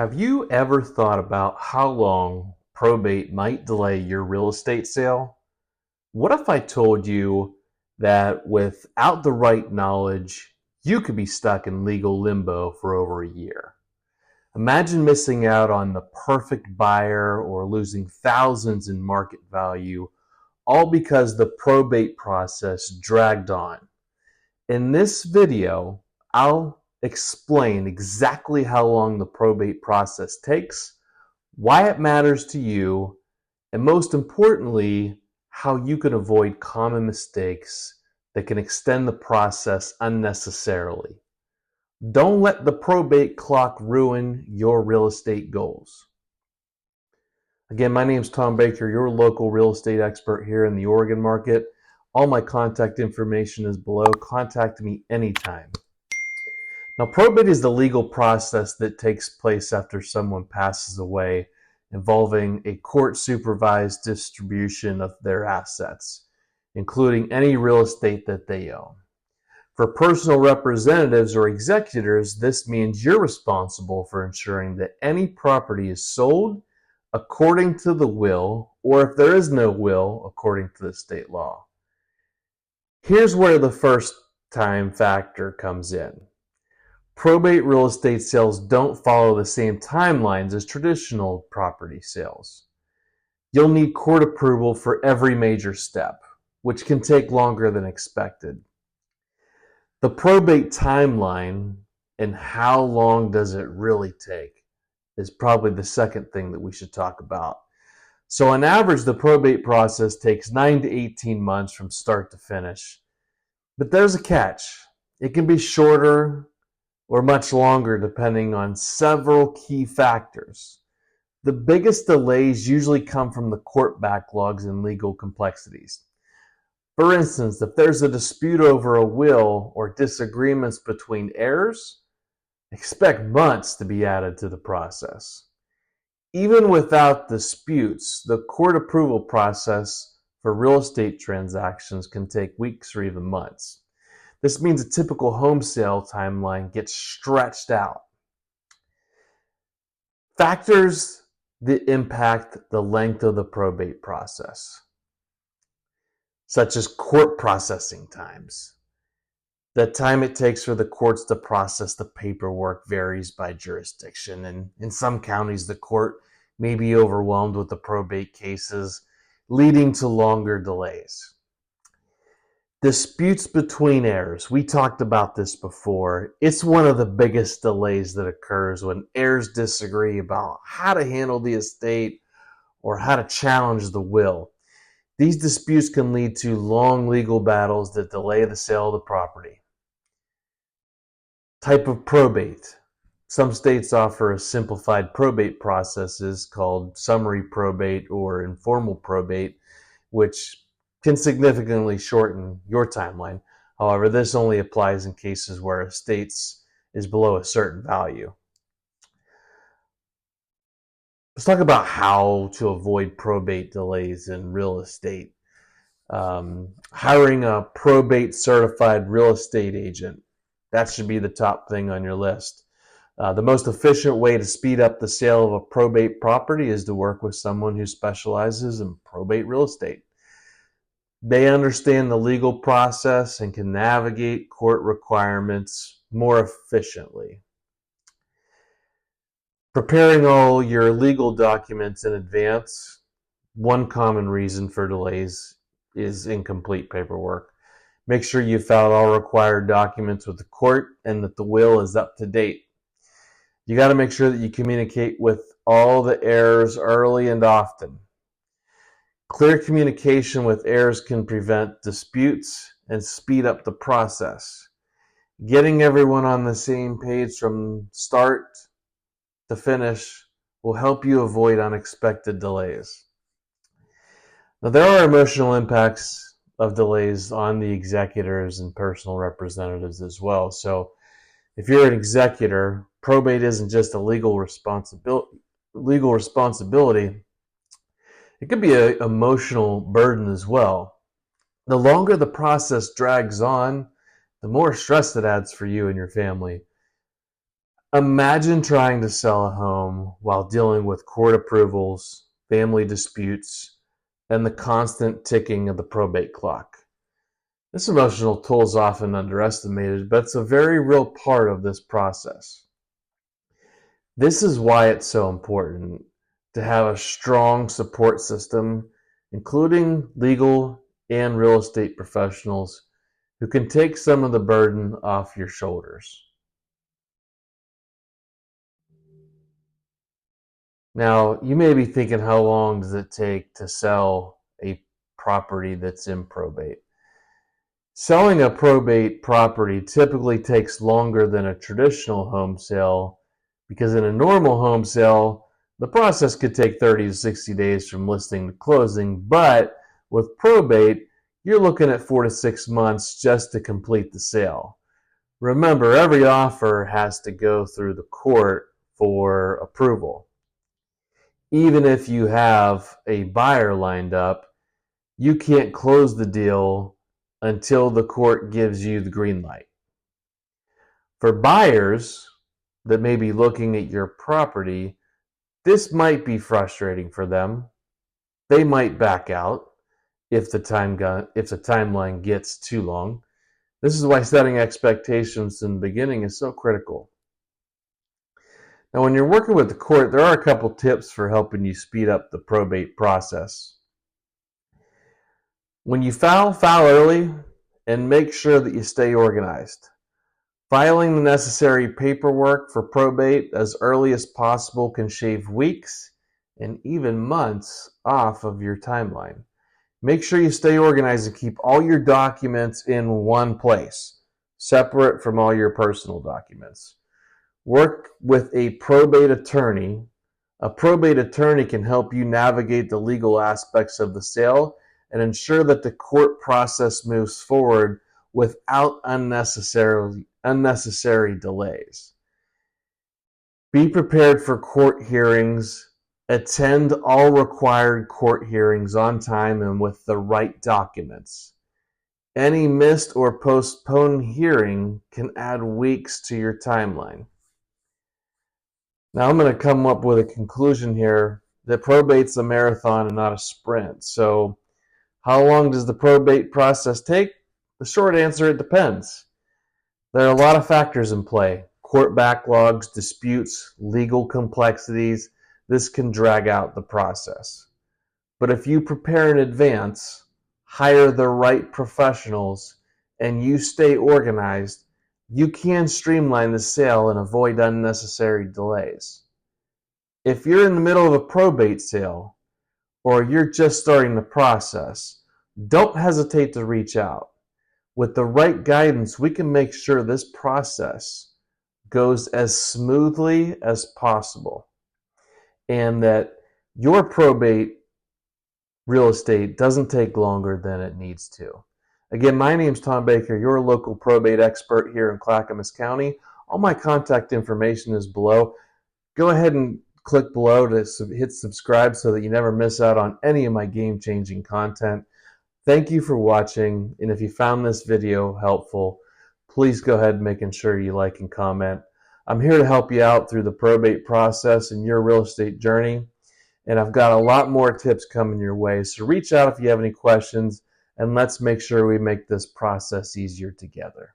Have you ever thought about how long probate might delay your real estate sale? What if I told you that without the right knowledge, you could be stuck in legal limbo for over a year? Imagine missing out on the perfect buyer or losing thousands in market value, all because the probate process dragged on. In this video, I'll explain exactly how long the probate process takes, why it matters to you, and most importantly, how you can avoid common mistakes that can extend the process unnecessarily. Don't let the probate clock ruin your real estate goals. Again, my name is Tom Baker, your local real estate expert here in the Oregon market. All my contact information is below. Contact me anytime. Now, probate is the legal process that takes place after someone passes away, involving a court-supervised distribution of their assets, including any real estate that they own. For personal representatives or executors, this means you're responsible for ensuring that any property is sold according to the will, or if there is no will, according to the state law. Here's where the first time factor comes in. Probate real estate sales don't follow the same timelines as traditional property sales. You'll need court approval for every major step, which can take longer than expected. The probate timeline and how long does it really take is probably the second thing that we should talk about. So on average, the probate process takes 9 to 18 months from start to finish. But there's a catch. It can be shorter or much longer depending on several key factors. The biggest delays usually come from the court backlogs and legal complexities. For instance, if there's a dispute over a will or disagreements between heirs, expect months to be added to the process. Even without disputes, the court approval process for real estate transactions can take weeks or even months. This means a typical home sale timeline gets stretched out. Factors that impact the length of the probate process, such as court processing times. The time it takes for the courts to process the paperwork varies by jurisdiction, and in some counties the court may be overwhelmed with the probate cases, leading to longer delays. Disputes between heirs. We talked about this before. It's one of the biggest delays that occurs when heirs disagree about how to handle the estate or how to challenge the will. These disputes can lead to long legal battles that delay the sale of the property. Type of probate. Some states offer a simplified probate processes called summary probate or informal probate, which can significantly shorten your timeline. However, this only applies in cases where a estate is below a certain value. Let's talk about how to avoid probate delays in real estate. Hiring a probate-certified real estate agent. That should be the top thing on your list. The most efficient way to speed up the sale of a probate property is to work with someone who specializes in probate real estate. They understand the legal process and can navigate court requirements more efficiently. Preparing all your legal documents in advance. One common reason for delays is incomplete paperwork. Make sure you filed all required documents with the court and that the will is up to date. You got to make sure that you communicate with all the heirs early and often. Clear communication with heirs can prevent disputes and speed up the process. Getting everyone on the same page from start to finish will help you avoid unexpected delays. Now, there are emotional impacts of delays on the executors and personal representatives as well. So if you're an executor, probate isn't just a legal responsibility. It could be an emotional burden as well. The longer the process drags on, the more stress it adds for you and your family. Imagine trying to sell a home while dealing with court approvals, family disputes, and the constant ticking of the probate clock. This emotional toll is often underestimated, but it's a very real part of this process. This is why it's so important to have a strong support system, including legal and real estate professionals who can take some of the burden off your shoulders. Now, you may be thinking, how long does it take to sell a property that's in probate? Selling a probate property typically takes longer than a traditional home sale because in a normal home sale, the process could take 30 to 60 days from listing to closing, but with probate, you're looking at 4 to 6 months just to complete the sale. Remember, every offer has to go through the court for approval. Even if you have a buyer lined up, you can't close the deal until the court gives you the green light. For buyers that may be looking at your property, this might be frustrating for them. They might back out if the timeline gets too long. This is why setting expectations in the beginning is so critical. Now, when you're working with the court, there are a couple tips for helping you speed up the probate process. When you file early and make sure that you stay organized. Filing the necessary paperwork for probate as early as possible can shave weeks and even months off of your timeline. Make sure you stay organized and keep all your documents in one place, separate from all your personal documents. Work with a probate attorney. A probate attorney can help you navigate the legal aspects of the sale and ensure that the court process moves forward without unnecessary delays. Be prepared for court hearings. Attend all required court hearings on time and with the right documents. Any missed or postponed hearing can add weeks to your timeline. Now I'm going to come up with a conclusion here that probate's a marathon and not a sprint. So how long does the probate process take? The short answer, it depends. There are a lot of factors in play. Court backlogs, disputes, legal complexities. This can drag out the process. But if you prepare in advance, hire the right professionals, and you stay organized, you can streamline the sale and avoid unnecessary delays. If you're in the middle of a probate sale or you're just starting the process, don't hesitate to reach out. With the right guidance, we can make sure this process goes as smoothly as possible and that your probate real estate doesn't take longer than it needs to. Again, my name's Tom Baker, your local probate expert here in Clackamas County. All my contact information is below. Go ahead and click below to hit subscribe so that you never miss out on any of my game-changing content. Thank you for watching, and if you found this video helpful, please go ahead and making sure you like and comment. I'm here to help you out through the probate process and your real estate journey, and I've got a lot more tips coming your way. So reach out if you have any questions, and let's make sure we make this process easier together.